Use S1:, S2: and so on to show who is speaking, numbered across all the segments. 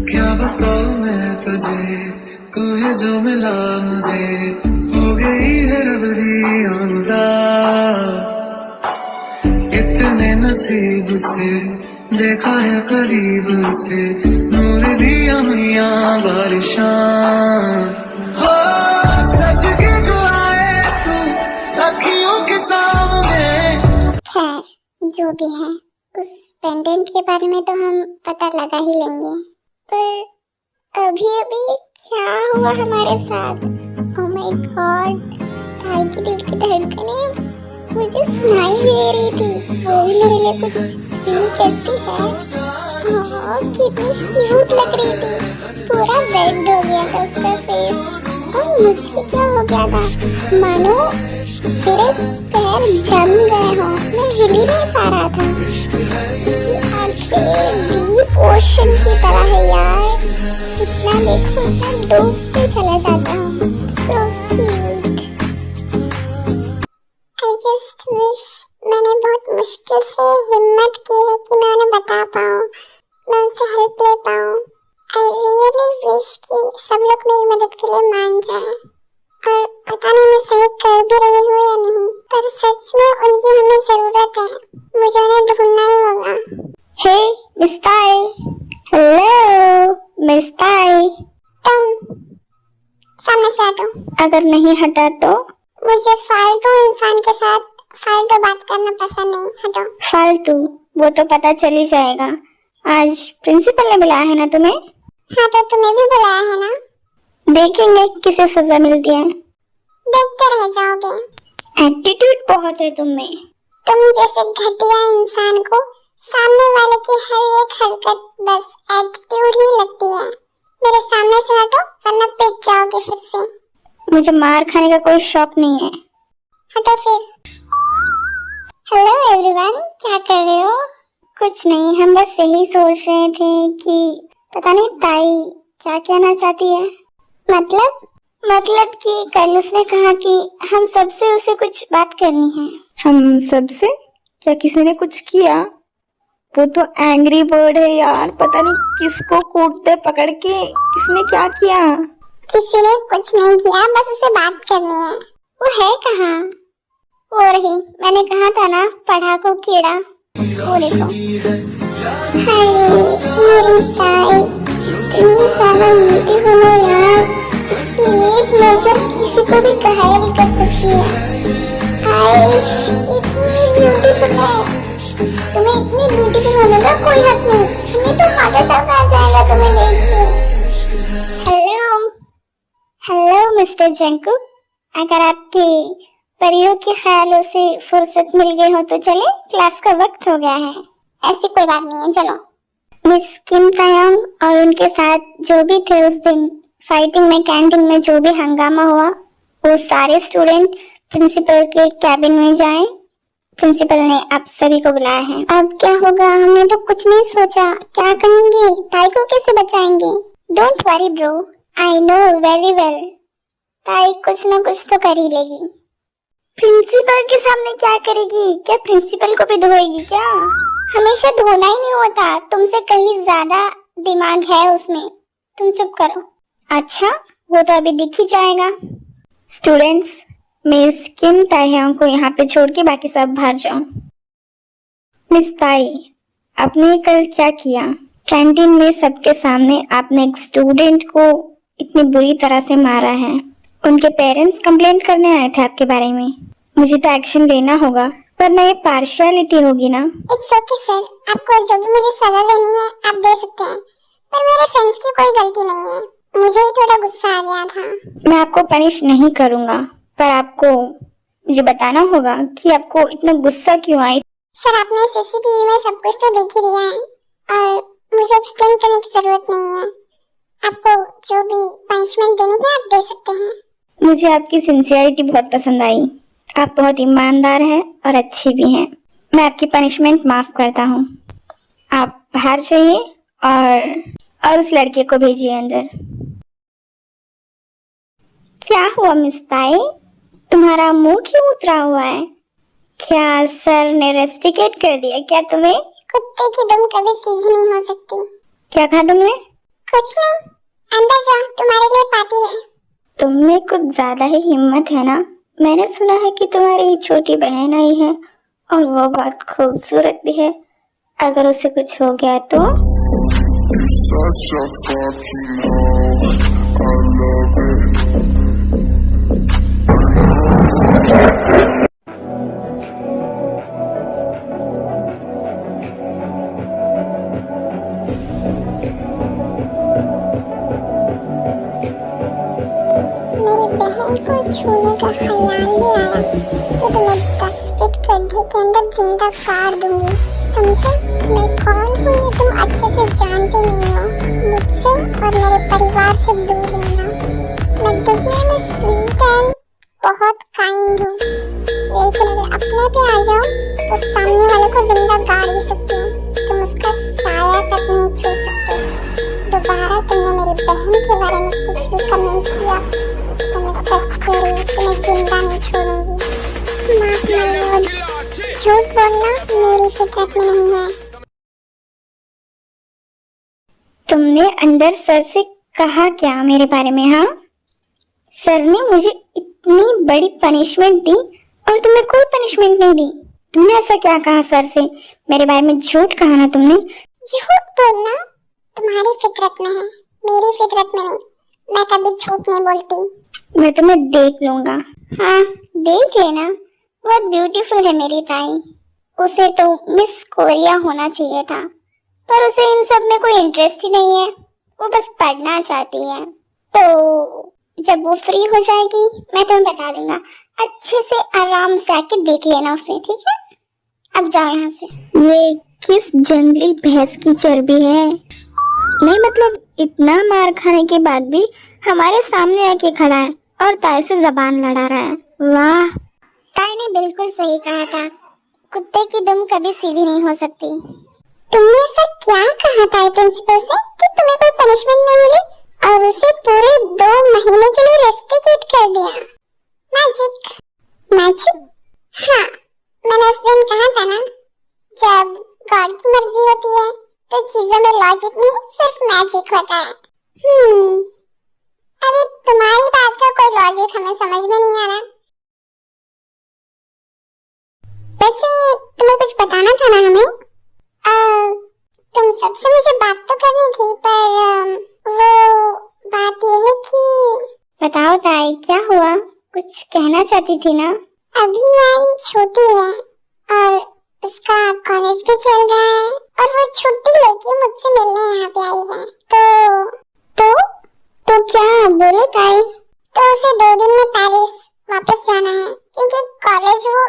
S1: क्या बताऊं मैं तुझे, तू है जो मिला मुझे, हो गई है रब दी आमदा। इतने नसीब से देखा है करीब से, नूर दिया मियां बारिशां। हो सच के जो आए तू अखियों के सामने।
S2: खैर जो भी है, उस पेंडेंट के बारे में तो हम पता लगा ही लेंगे, पर अभी अभी क्या हुआ हमारे साथ? ओह माय गॉड, भाई की दिल की धड़कनें मुझे सुनाई दे रही थी, वो भी मेरे लिए कुछ फील करती है। कितनी क्यूट लग रही थी, पूरा रेड हो गया था उसका फेस, और मुझे क्या हो गया था, मानो मेरे पैर जम गए हो, मैं हिल ही नहीं पा रहा था। उसकी आंखें डीप ओशन की तरह है यार, जितना देखो उतना डूबते चला जाता हूँ। So cute. I just wish मैंने बहुत मुश्किल से हिम्मत की है कि मैं उन्हें बता पाऊँ, मैं उनसे हेल्प ले पाऊँ। I really wish कि सब लोग मेरी मदद के लिए मान जाएं। और पता नहीं मैं सही कर भी रही हूँ या नहीं, पर सच में उनकी हमें जरूरत है, मुझे उन्हें ढूंढना ही होगा। हे मिस ताई, हेलो मिस ताई, तुम सामने से हटो। अगर नहीं हटा तो? मुझे फालतू इंसान के साथ फालतू बात करना पसंद नहीं, हटो। फालतू? वो तो पता चल ही जाएगा, आज प्रिंसिपल ने बुलाया है ना तुम्हें? हाँ तो तुम्हें भी बुलाया है ना। देखेंगे किसे सजा मिलती है, देखते रह जाओगे। एटीट्यूड बहुत है तुम में, तुम जैसे घटिया इंसान को सामने वाले की हर एक हरकत बस एटीट्यूड ही लगती है। मेरे सामने से हटो वरना पिट जाओगे फिर से। मुझे मार खाने का कोई शौक नहीं है, हटो फिर। हेलो एवरीवन, क्या कर रहे हो? कुछ नहीं, हम बस यही सोच रहे थे कि पता नहीं ताई क्या कहना चाहती है। मतलब कि कल उसने कहा कि हम सबसे उसे कुछ बात करनी है।
S3: हम सबसे? क्या किसी ने कुछ किया? वो तो एंग्री बर्ड है यार, पता नहीं किसको कूटते पकड़ के, किसने क्या किया?
S2: किसी ने कुछ नहीं किया, बस उसे बात करनी है। वो है कहाँ? वो रही, मैंने कहा था ना पढ़ाकू कीड़ा, वो देखो। हाय मेरी ताई, इतनी ज्यादा ब्यूटीफुल है यार, इसकी एक नजर किसी को भी घायल कर सकती है। आइश इतनी ब्यूटीफुल है, तुम्हें इतनी ब्यूटीफुल होने का कोई हक नहीं, तुम्हें तो हार्ट अटैक आ जाएगा तुम्हें देख के। हेलो मिस्टर जंकू, अगर आपके परियों के ख्यालों से फुर्सत मिल गई हो तो चले, क्लास का वक्त हो गया है। ऐसी कोई बात नहीं है, चलो। मिस किम तायंग और उनके साथ जो भी थे उस दिन फाइटिंग में, कैंटीन में जो भी हंगामा हुआ, वो सारे स्टूडेंट प्रिंसिपल के कैबिन में जाएं। प्रिंसिपल ने आप सभी को बुलाया है। अब क्या होगा, हमने तो कुछ नहीं सोचा, क्या कहेंगे, ताई को कैसे बचाएंगे? Don't worry bro, I know very well, ताई कुछ ना कुछ तो कर ही लेगी। प्रिंसिपल के सामने क्या करेगी? क्या प्रिंसिपल को भी धोएगी क्या? हमेशा धोना ही नहीं होता, तुमसे कहीं ज्यादा दिमाग है उसमें, तुम चुप करो। अच्छा, वो तो अभी दिख ही जाएगा। स्टूडेंट्स, मिस किम तायंग को यहाँ पे छोड़ के बाकी सब बाहर जाओ। मिस ताई, आपने कल क्या किया? कैंटीन में सबके सामने आपने एक स्टूडेंट को इतनी बुरी तरह से मारा है। उनके पेरेंट्स कंप्लेंट करने आए थे आपके बारे में। मुझे तो एक्शन लेना होगा, वरना ये पार्शियलिटी होगी ना। इट्स ओके सर, आपको जो भी मुझे सजा देनी है आप दे सकते हैं, पर मेरे फ्रेंड्स की कोई गलती नहीं है, मुझे ही थोड़ा गुस्सा आ गया था। मैं आपको पनिश नहीं करूंगा, पर आपको मुझे बताना होगा कि आपको इतना गुस्सा क्यों आई। सर आपने सीसीटीवी में सब कुछ तो देख ही लिया है और मुझे एक्सप्लेन करने की जरूरत नहीं है। आपको जो भी पनिशमेंट देनी है आप दे सकते हैं। मुझे आपकी सिंसियरिटी बहुत पसंद आई, आप बहुत ईमानदार हैं और अच्छी भी हैं। मैं आपकी पनिशमेंट माफ करता हूँ। आप बाहर जाइए और उस लड़के को भेजिए अंदर। क्या हुआ मिस ताई, तुम्हारा मुंह क्यों उतरा हुआ है? क्या सर ने रेस्टिकेट कर दिया क्या तुम्हें? कुत्ते की दुम कभी सीधी नहीं हो सकती। क्या कहा तुमने? कुछ नहीं, अंदर जाओ, तुम्हारे लिए पार्टी है।
S3: तुम में कुछ ज्यादा ही हिम्मत है ना। मैंने सुना है कि तुम्हारी छोटी बहन आई है और वो बहुत खूबसूरत भी है। अगर उसे कुछ हो गया तो?
S4: Such a fucking hoe. I love it.
S2: मेरी बहन को छूने का ख्याल भी आया तो तुम्हें 10 फीट गड्ढे के अंदर जिंदा गाड़ दूंगी, समझे? मैं कौन हूँ ये तुम अच्छे से जानते नहीं हो। मुझसे और मेरे परिवार से दूर रहना। मैं दिखने में स्वीट एंड बहुत काइंड हूँ, लेकिन अगर अपने पे आ जाओ तो सामने वाले को जिंदा गाड़ भी सकती हूँ। तुम उसका साया तक नहीं छू सकते। दोबारा तुमने मेरी बहन के बारे में कुछ भी कमेंट किया तो मैं सच कह रही हूँ, तुम्हें जिंदा नहीं छोड़ूंगी। माफ माय वर्ड्स, झूठ बोलना मेरी फितरत में नहीं है।
S3: तुमने अंदर सर से कहा क्या मेरे बारे में? हाँ, सर ने मुझे इतनी बड़ी पनिशमेंट दी और तुमने कोई पनिशमेंट नहीं दी। तुमने ऐसा क्या कहा सर से? मेरे बारे में झूठ कहा ना तुमने।
S2: झूठ बोलना तुम्हारी फितरत में है, मेरी फितरत में नहीं। मैं कभी झूठ नहीं बोलती।
S3: मैं तुम्हें देख लूंगा। हाँ, देख लेना। बहुत ब्यूटीफुल है मेरी ताई। उसे तो मिस कोरिया होना चाहिए था, पर उसे इन सब में कोई इंटरेस्ट ही नहीं है। वो बस पढ़ना चाहती है। तो जब वो फ्री हो जाएगी मैं तुम्हें बता दूंगा। अच्छे से आराम से आके देख लेना उसे, ठीक है? अब जाओ यहाँ से। ये किस जंगली भैंस की चर्बी है? नहीं मतलब इतना मार खाने के बाद भी हमारे सामने आके खड़ा है और ताई से जबान लड़ा रहा है। वाह, ताई ने बिल्कुल सही कहा था, कुत्ते की दुम कभी सीधी नहीं हो सकती।
S2: तुमने ऐसा क्या कहा था प्रिंसिपल से कि तुम्हें कोई पनिशमेंट नहीं मिली और उसे पूरे 2 महीने के लिए रेस्ट्रिकेट कर दिया? Magic magic? हाँ, मैंने उस दिन कहा था ना, जब गॉड की मर्जी होती है तो चीजों में लॉजिक नहीं सिर्फ मैजिक होता है। अभी तुम्हारी बात का कोई लॉजिक हमें समझ में नहीं आ रहा। वैसे तुम्हें कुछ बताना था ना हमें। तुम सबसे मुझे बात तो करनी थी, पर वो बात ये है कि
S3: बताओ ताई, क्या हुआ? कुछ कहना चाहती थी ना?
S2: अभी यान छोटी है और उसका कॉलेज भी चल रहा है और वो छुट्टी लेके मुझसे मिलने यहाँ पे आई है।
S3: तो क्या? बोलो ताई।
S2: तो उसे 2 दिन में पेरिस वापस जाना है, क्योंकि कॉलेज वो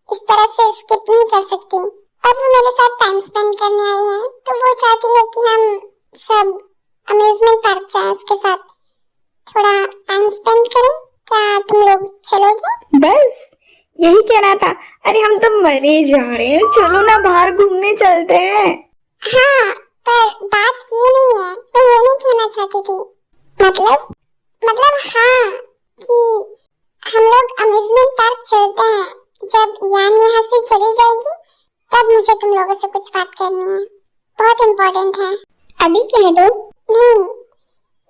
S2: इस तरह से स्किप नहीं कर सकती और वो मेरे साथ टाइम स्पेंड करने आई है। तो वो चाहती है कि हम सब अम्यूजमेंट पार्क जाएं, उसके साथ थोड़ा टाइम स्पेंड करें। क्या तुम लोग चलोगे?
S3: बस यही कहना था। अरे हम तो मरे जा रहे हैं, चलो ना बाहर घूमने चलते हैं।
S2: हाँ, पर बात ये नहीं है, मैं ये नहीं कहना चाहती थी। मतलब हाँ, कि हम लोग अम्यूजमेंट पार्क चलते हैं। जब यान यहाँ से चली जाएगी तब मुझे तुम लोगों से कुछ बात करनी है, बहुत इम्पोर्टेंट है।
S3: अभी कह दो।
S2: नहीं,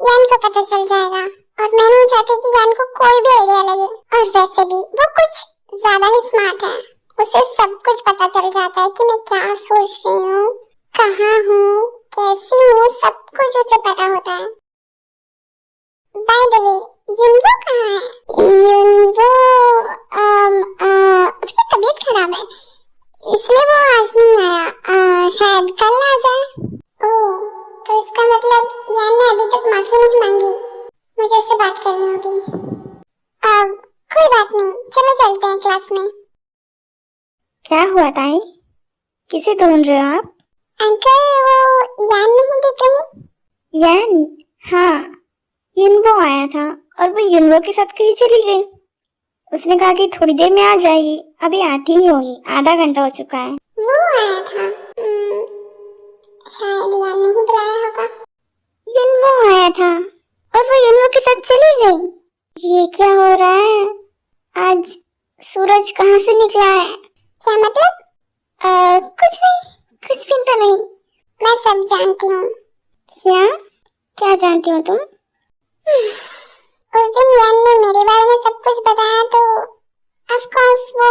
S2: यान को पता चल जाएगा और मैं नहीं चाहती कि यान को कोई भी आइडिया लगे। और वैसे भी वो कुछ ज्यादा ही स्मार्ट है, उसे सब कुछ पता चल जाता है कि मैं क्या सोच रही हूँ, कहाँ हूँ, कैसी हूँ, सब कुछ उसे पता होता है। बाय द वे, युनवो कहाँ है? युनवो उसकी तबीयत खराब है, इसलिए वो आज नहीं आया। शायद कल आ जाए। ओह, तो इसका मतलब यान ने अभी तक माफी नहीं मांगी। मुझे उससे बात करनी होगी। कोई बात नहीं, चलो चलते हैं क्लास में।
S3: क्या हुआ ताई? किसे ढूंढ रहे हो आप?
S2: अंकल, वो यान नहीं दिख रही?
S3: यान? हाँ, युनवो आया था और वो युनवो के साथ कहीं चली गई। उसने कहा कि थोड़ी देर में आ जाएगी, अभी आती ही होगी, आधा घंटा हो चुका है।
S2: वो आया था? शायद यान नहीं बुलाया होगा।
S3: युनवो आया था और वो युनवो के साथ चली गई। ये क्या हो रहा है? आज सूरज कहाँ से निकला है?
S2: क्या मतलब?
S3: कुछ नहीं, कुछ भी तो नहीं।
S2: मैं सब जानती हूँ।
S3: क्या? क्या जानती हो तुम?
S2: उस दिन यान ने मेरे बारे में सब कुछ बताया तो ऑफ कोर्स वो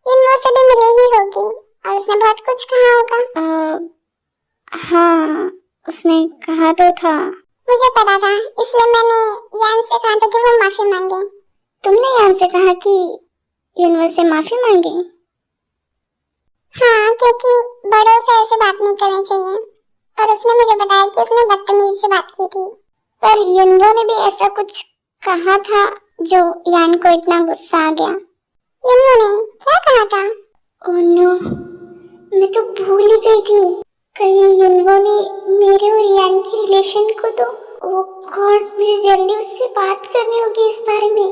S2: इन से भी मिली ही होगी और उसने बहुत कुछ कहा होगा।
S3: हाँ, उसने कहा तो था।
S2: मुझे पता था, इसलिए मैंने यान से कहा था कि वो माफी मांगे।
S3: तुमने यान से कहा कि यूनिवर्स से माफी मांगे?
S2: हाँ, क्योंकि बड़ों से ऐसे बात नहीं करनी चाहिए और उसने मुझे बताया कि उसने बदतमीजी से बात की थी।
S3: पर यूनवो ने भी ऐसा कुछ कहा था जो यान को इतना गुस्सा आ गया।
S2: यूनवो ने क्या कहा था?
S3: ओह नो, मैं तो भूल ही गई थी। कहीं यूनवो ने मेरे और यान की रिलेशन को तो ओह गॉड, मुझे जल्दी उससे बात करनी होगी इस बारे में।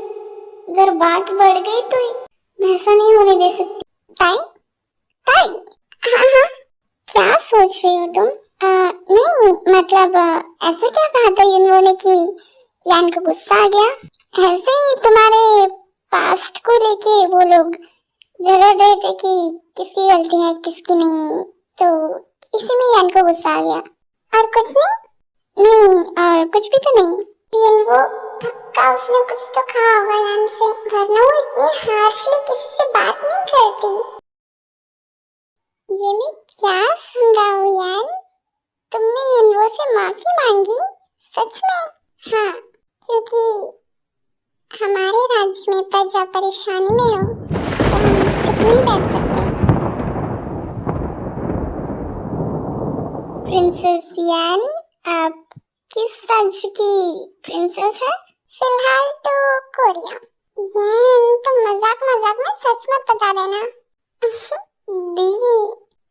S3: अगर बात बढ़ गई तो मैं ऐसा नहीं होने दे सकती।
S2: ताई? ताई? हाँ,
S3: क्या सोच रही हो तुम? नहीं मतलब ऐसा क्या कहा था यूनवो ने कि यान को गुस्सा आ गया? ऐसे ही तुम्हारे पास्ट को लेके वो लोग झगड़ रहे थे कि किसकी गलती है किसकी नहीं, तो इसी में यान को गुस्सा आ गया।
S2: और कुछ नहीं?
S3: नहीं, और कुछ भी तो नहीं।
S2: यूनवो पक्का उसने कुछ तो कहा होगा यान से, वरना वो इतनी हार्शली किसी से बात नहीं करती।
S3: ये मैं क्या सुन रहा हूँ यान? तुमने यूनवो से माफी मांगी? सच में?
S2: हाँ, क्योंकि हमारे राज्य में प्रजा परेशानी में हो तो हम चुप नहीं बैठ सकते।
S3: प्रिंसेस यान, आप किस राज्य की प्रिंसेस है?
S2: फिलहाल तो कोरिया। यान, तुम मजाक मजाक में सच मत बता देना। दी,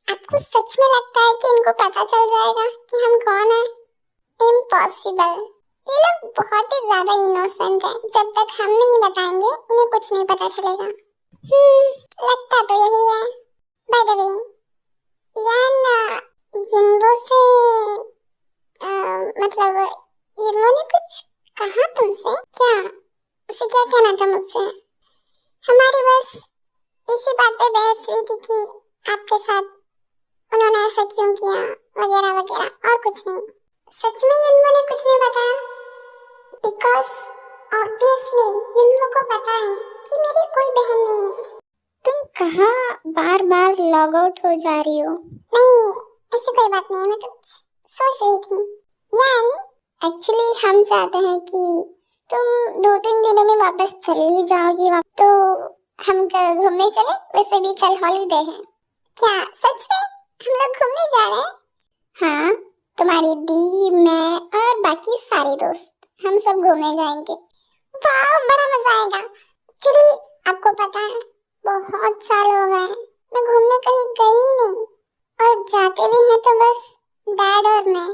S2: आपको सच में लगता है कि इनको पता चल जाएगा कि हम कौन हैं? इम्पॉसिबल। ये लोग बहुत ही ज्यादा इनोसेंट हैं। जब तक हम नहीं बताएंगे इन्हें कुछ नहीं पता चलेगा। लगता तो यही है। बाय द वे, यान, यूनवो से मतलब यूनवो ने कुछ कहा तुमसे क्या? उसे क्या कहना था मुझसे? हमारी बस इसी बात पे बहस हुई थी कि आपके साथ उन्होंने ऐसा क्यों किया वगैरह वगैरह, और कुछ नहीं। सच में यूनवो ने कुछ नहीं बताया, बिकॉज ऑब्वियसली यूनवो को पता है कि मेरी कोई बहन नहीं है।
S3: तुम कहाँ बार बार लॉग आउट हो जा रही हो?
S2: नहीं, ऐसी कोई बात नहीं है, मैं तो सोच रही थी। यान,
S3: एक्चुअली हम चाहते हैं कि तुम 2-3 दिनों में वापस चली ही जाओगी, तो हम कल घूमने चले। वैसे भी कल हॉलीडे है।
S2: क्या सच में हम लोग घूमने जा रहे हैं?
S3: हाँ, तुम्हारी दी, मैं और बाकी सारे दोस्त, हम सब घूमने जाएंगे।
S2: वाह, बड़ा मजा आएगा। चलिए, आपको पता है बहुत साल हो गए मैं घूमने कहीं गई ही नहीं, और जाते भी हैं तो बस डैड और मैं।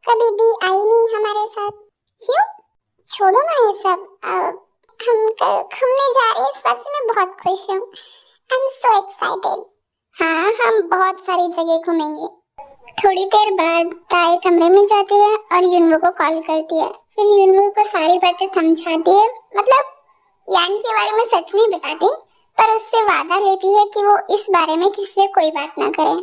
S2: कभी दी आई नहीं हमारे साथ।
S3: क्यों?
S2: छोड़ो ना ये सब। हम कल घूमने जा रहे हैं, इस बात से मैं बहुत खुश हूँ। I am so excited.
S3: हाँ, हम बहुत सारी जगह घूमेंगे। थोड़ी देर बाद ताई कमरे में जाती है और यूनवो को कॉल करती है। फिर यूनवो को सारी बातें समझाती है, मतलब यान के बारे में सच नहीं बताती, पर उससे वादा लेती है कि वो इस बारे में किसी से कोई बात ना करे।